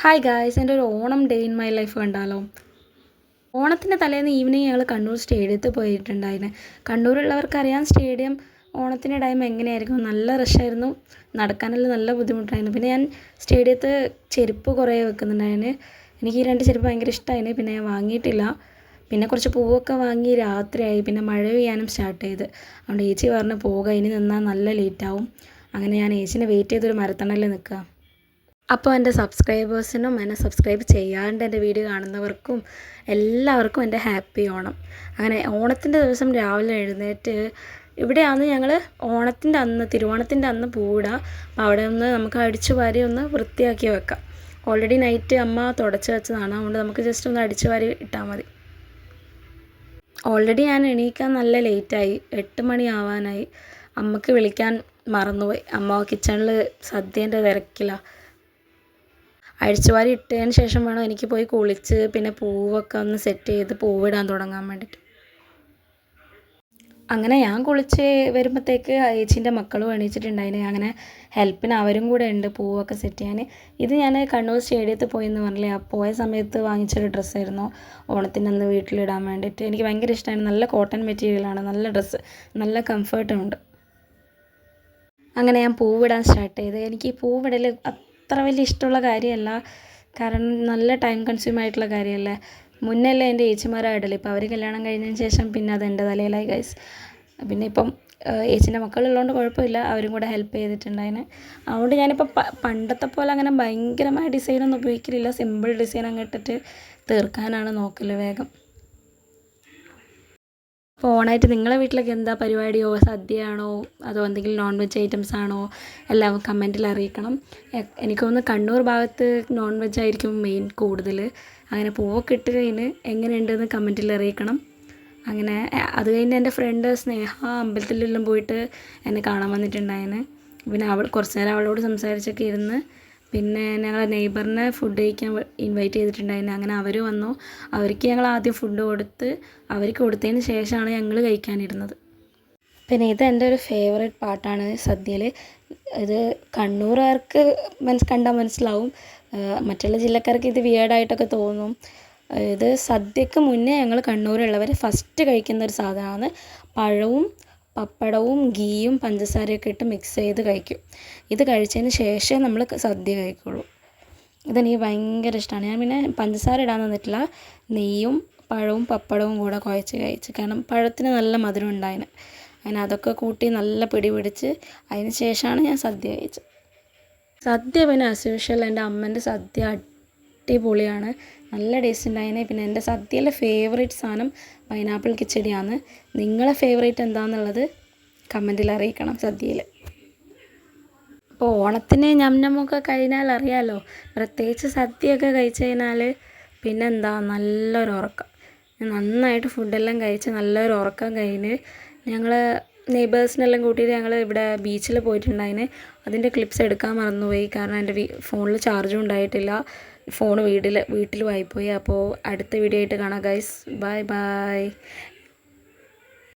Hi guys, എൻ്റെ ഒരു Onam day in my life കണ്ടാലോ. ഓണത്തിൻ്റെ തലേന്ന് ഈവനിങ് ഞങ്ങൾ കണ്ണൂർ സ്റ്റേഡിയത്തിൽ പോയിട്ടുണ്ടായിരുന്നു. കണ്ണൂരുള്ളവർക്കറിയാം സ്റ്റേഡിയം ഓണത്തിൻ്റെ ടൈം എങ്ങനെയായിരിക്കും. നല്ല റഷായിരുന്നു, നടക്കാനെല്ലാം നല്ല ബുദ്ധിമുട്ടായിരുന്നു. പിന്നെ ഞാൻ സ്റ്റേഡിയത്ത് ചെരുപ്പ് കുറേ വെക്കുന്നുണ്ടായിരുന്നു. എനിക്ക് ഈ 2 ചെരുപ്പ് ഭയങ്കര ഇഷ്ടമായിരുന്നു. പിന്നെ ഞാൻ വാങ്ങിയിട്ടില്ല. പിന്നെ കുറച്ച് പൂവൊക്കെ വാങ്ങി രാത്രിയായി. പിന്നെ മഴ പെയ്യാനും സ്റ്റാർട്ട് ചെയ്ത്. അതുകൊണ്ട് ഏച്ചി പറഞ്ഞ് പോകാം, ഇനി നിന്നാൽ നല്ല ലേറ്റാവും. അങ്ങനെ ഞാൻ ഏച്ചിനെ വെയിറ്റ് ചെയ്തൊരു മരത്തണലിൽ നിൽക്കുക. അപ്പോൾ എൻ്റെ സബ്സ്ക്രൈബേഴ്സിനും എന്നെ സബ്സ്ക്രൈബ് ചെയ്യാണ്ട് എൻ്റെ വീഡിയോ കാണുന്നവർക്കും എല്ലാവർക്കും എൻ്റെ ഹാപ്പി ഓണം. അങ്ങനെ ഓണത്തിൻ്റെ ദിവസം രാവിലെ എഴുന്നേറ്റ് ഇവിടെയാണ് ഞങ്ങൾ ഓണത്തിൻ്റെ അന്ന്, തിരുവോണത്തിൻ്റെ അന്ന് പൂവിടുക. അപ്പോൾ അവിടെ ഒന്ന് നമുക്ക് അടിച്ചു വാരി ഒന്ന് വൃത്തിയാക്കി വെക്കാം. ഓൾറെഡി നൈറ്റ് അമ്മ തുടച്ച് വെച്ചതാണ്, അതുകൊണ്ട് നമുക്ക് ജസ്റ്റ് ഒന്ന് അടിച്ചു വാരി ഇട്ടാൽ മതി. ഓൾറെഡി ഞാൻ എണീക്കാൻ നല്ല ലേറ്റായി, 8 മണി ആവാനായി. അമ്മക്ക് വിളിക്കാൻ മറന്നുപോയി. അമ്മ കിച്ചണിൽ സദ്യേൻ്റെ തിരക്കിലാണ്. അഴിച്ചുവാരി ഇട്ടതിന് ശേഷം വേണം എനിക്ക് പോയി കുളിച്ച് പിന്നെ പൂവൊക്കെ ഒന്ന് സെറ്റ് ചെയ്ത് പൂവിടാൻ തുടങ്ങാൻ വേണ്ടിയിട്ട്. അങ്ങനെ ഞാൻ കുളിച്ച് വരുമ്പോഴത്തേക്ക് ഏച്ചീൻ്റെ മക്കളും എണീച്ചിട്ടുണ്ടായിന്. അങ്ങനെ ഹെൽപ്പിന് അവരും കൂടെ ഉണ്ട് പൂവൊക്കെ സെറ്റ് ചെയ്യാൻ. ഇത് ഞാൻ കണ്ണൂർ സ്റ്റേഡിയത്തിൽ പോയെന്ന് പറഞ്ഞില്ലേ, ആ പോയ സമയത്ത് വാങ്ങിച്ചൊരു ഡ്രസ്സായിരുന്നു ഓണത്തിൻ്റെ അന്ന് വീട്ടിലിടാൻ വേണ്ടിയിട്ട്. എനിക്ക് ഭയങ്കര ഇഷ്ടമാണ്. നല്ല കോട്ടൺ മെറ്റീരിയലാണ്, നല്ല ഡ്രസ്സ്, നല്ല കംഫർട്ടും ഉണ്ട്. അങ്ങനെ ഞാൻ പൂവിടാൻ സ്റ്റാർട്ട് ചെയ്ത്. എനിക്ക് ഈ പൂവിടൽ അത്ര വലിയ ഇഷ്ടമുള്ള കാര്യമല്ല, കാരണം നല്ല ടൈം കൺസ്യൂം ആയിട്ടുള്ള കാര്യമല്ലേ. മുന്നല്ലേ എൻ്റെ ഏച്ചിമാരാണ് ഇടൽ. ഇപ്പോൾ അവർ കല്യാണം കഴിഞ്ഞതിന് ശേഷം പിന്നെ അത് എൻ്റെ തലയിലായി ഗൈസ്. പിന്നെ ഇപ്പം ഏച്ചിൻ്റെ മക്കളുള്ളതുകൊണ്ട് കുഴപ്പമില്ല, അവരും കൂടെ ഹെൽപ്പ് ചെയ്തിട്ടുണ്ടായിന്. അതുകൊണ്ട് ഞാനിപ്പോൾ പണ്ടത്തെ പോലെ അങ്ങനെ ഭയങ്കരമായ ഡിസൈനൊന്നും ഉപയോഗിക്കലില്ല. സിമ്പിൾ ഡിസൈൻ അങ്ങ് ഇട്ടിട്ട് തീർക്കാനാണ് നോക്കൽ വേഗം. അപ്പോൾ ഓണമായിട്ട് നിങ്ങളെ വീട്ടിലൊക്കെ എന്താ പരിപാടിയോ, സദ്യയാണോ അതോ എന്തെങ്കിലും നോൺ വെജ് ഐറ്റംസ് ആണോ, എല്ലാം കമൻറ്റിൽ അറിയിക്കണം. എനിക്ക് തോന്നുന്നു കണ്ണൂർ ഭാഗത്ത് നോൺ വെജ് ആയിരിക്കും മെയിൻ കൂടുതൽ. അങ്ങനെ പൂവൊക്കെ ഇട്ട് കഴിഞ്ഞ് എങ്ങനെയുണ്ടെന്ന് കമൻറ്റിൽ അറിയിക്കണം. അങ്ങനെ അത് കഴിഞ്ഞ് എൻ്റെ ഫ്രണ്ട് സ്നേഹ അമ്പലത്തിലെല്ലാം പോയിട്ട് എന്നെ കാണാൻ വന്നിട്ടുണ്ടായിരുന്നു. പിന്നെ കുറച്ച് നേരം അവളോട് സംസാരിച്ചൊക്കെ ഇരുന്ന് പിന്നെ ഞങ്ങളെ നെയ്ബറിനെ ഫുഡ് കഴിക്കാൻ ഇൻവൈറ്റ് ചെയ്തിട്ടുണ്ടായിരുന്നു. അങ്ങനെ അവർ വന്നു. അവർക്ക് ഞങ്ങൾ ആദ്യം ഫുഡ് കൊടുത്ത് അവർക്ക് കൊടുത്തതിന് ശേഷമാണ് ഞങ്ങൾ കഴിക്കാനിരുന്നത്. പിന്നെ ഇത് എൻ്റെ ഒരു ഫേവറേറ്റ് പാട്ടാണ് സദ്യയിൽ. ഇത് കണ്ണൂരുകാർക്ക് കണ്ടാൽ മനസ്സിലാവും, മറ്റുള്ള ജില്ലക്കാർക്ക് ഇത് വിയേർഡായിട്ടൊക്കെ തോന്നും. ഇത് സദ്യക്ക് മുന്നേ ഞങ്ങൾ കണ്ണൂരുള്ളവർ ഫസ്റ്റ് കഴിക്കുന്ന ഒരു സാധനമാണ്. പഴവും പപ്പടവും ഗീയും പഞ്ചസാരയൊക്കെ ഇട്ട് മിക്സ് ചെയ്ത് കഴിക്കും. ഇത് കഴിച്ചതിന് ശേഷമേ നമ്മൾ സദ്യ കഴിക്കുള്ളൂ. ഇതെനിക്ക് ഭയങ്കര ഇഷ്ടമാണ്. ഞാൻ പിന്നെ പഞ്ചസാര ഇടാൻ തന്നിട്ടില്ല, നെയ്യും പഴവും പപ്പടവും കൂടെ കുഴച്ച് കഴിച്ച്. കാരണം പഴത്തിന് നല്ല മധുരം ഉണ്ടായിന്. അങ്ങനെ അതൊക്കെ കൂട്ടി നല്ല പിടി പിടിച്ച് അതിന് ശേഷമാണ് ഞാൻ സദ്യ കഴിച്ചത്. സദ്യ പിന്നെ ആസ് യൂഷ്വൽ എൻ്റെ അമ്മേൻ്റെ സദ്യ അടിപൊളിയാണ്, നല്ല ടേസ്റ്റ് ഉണ്ടായിന്. പിന്നെ എൻ്റെ സദ്യയിലെ ഫേവറേറ്റ് സാധനം പൈനാപ്പിൾ കിച്ചടിയാണ്. നിങ്ങളെ ഫേവറേറ്റ് എന്താണെന്നുള്ളത് കമൻറ്റിൽ അറിയിക്കണം സദ്യയിൽ. അപ്പോൾ ഓണത്തിന് ഞമ്മൊക്കെ കഴിഞ്ഞാൽ അറിയാമല്ലോ, പ്രത്യേകിച്ച് സദ്യയൊക്കെ കഴിച്ച് കഴിഞ്ഞാൽ പിന്നെന്താ നല്ലൊരു ഉറക്കം. നന്നായിട്ട് ഫുഡെല്ലാം കഴിച്ച് നല്ലൊരു ഉറക്കം കഴിഞ്ഞ് ഞങ്ങൾ നെയ്ബേഴ്സിനെല്ലാം കൂട്ടിയിട്ട് ഞങ്ങൾ ഇവിടെ ബീച്ചിൽ പോയിട്ടുണ്ടായിന്. അതിൻ്റെ ക്ലിപ്സ് എടുക്കാൻ മറന്നുപോയി, കാരണം എൻ്റെ ഫോണിൽ ചാർജും ഉണ്ടായിട്ടില്ല. ഫോൺ വീട്ടിൽ ആയിപ്പോയി. അപ്പോൾ അടുത്ത വീഡിയോ ആയിട്ട് കാണാം ഗൈസ്. Bye bye.